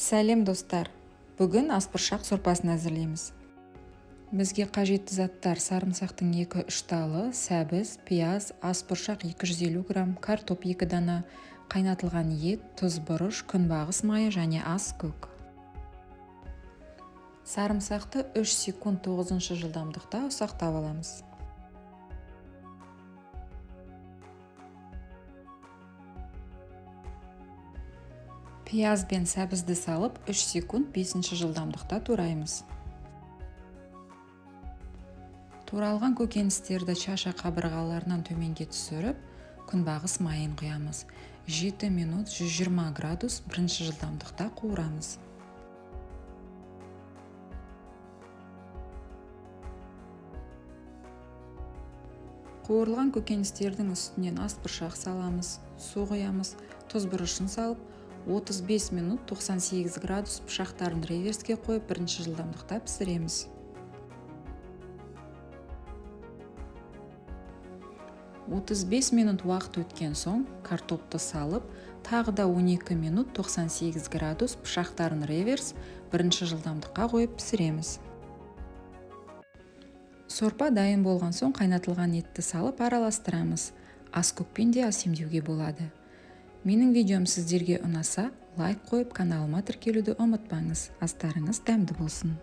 Сәлем достар! Бүгін асбұршақ сорпасын әзірлейміз. Бізге қажетті заттар: сарымсақтың 2-3 талы, сәбіз, пияз, асбұршақ 250 грамм, картоп 2 дана, қайнатылған ет, тұз, бұрыш, күнбағыс майы және ас көк. Сарымсақты 3 секунд 9 жылдамдықта ұсақтап аламыз. Пияз бен сәбізді салып 3 секунд 5 жылдамдықта тураймыз. Туралған көкөністерді шаша қабырғаларынан төменге түсіріп, күнбағыс майын құямыз. 7 минут 120 градус 1 жылдамдықта қуырамыз. Қуырылған көкөністердің үстінен асбұршақ саламыз, су құямыз, тұз, бұрышын салып, 35 минут 98 градус пышақтарын реверске қойып 1 жылдамдықта пісіреміз. Отыз бес минут уақыт өткен соң картопты салып, тағы да 12 минут 98 градус пышақтарын реверс 1 жылдамдыққа қойып пісіреміз. Сорпа дайын болған соң қайнатылған етті салып араластырамыз. Ас көкпен де ас емдеуге болады. Менің видеом сіздерге ұнаса, лайк қойып каналыма тіркелуді ұмытпаңыз. Астарыңыз дәмді болсын.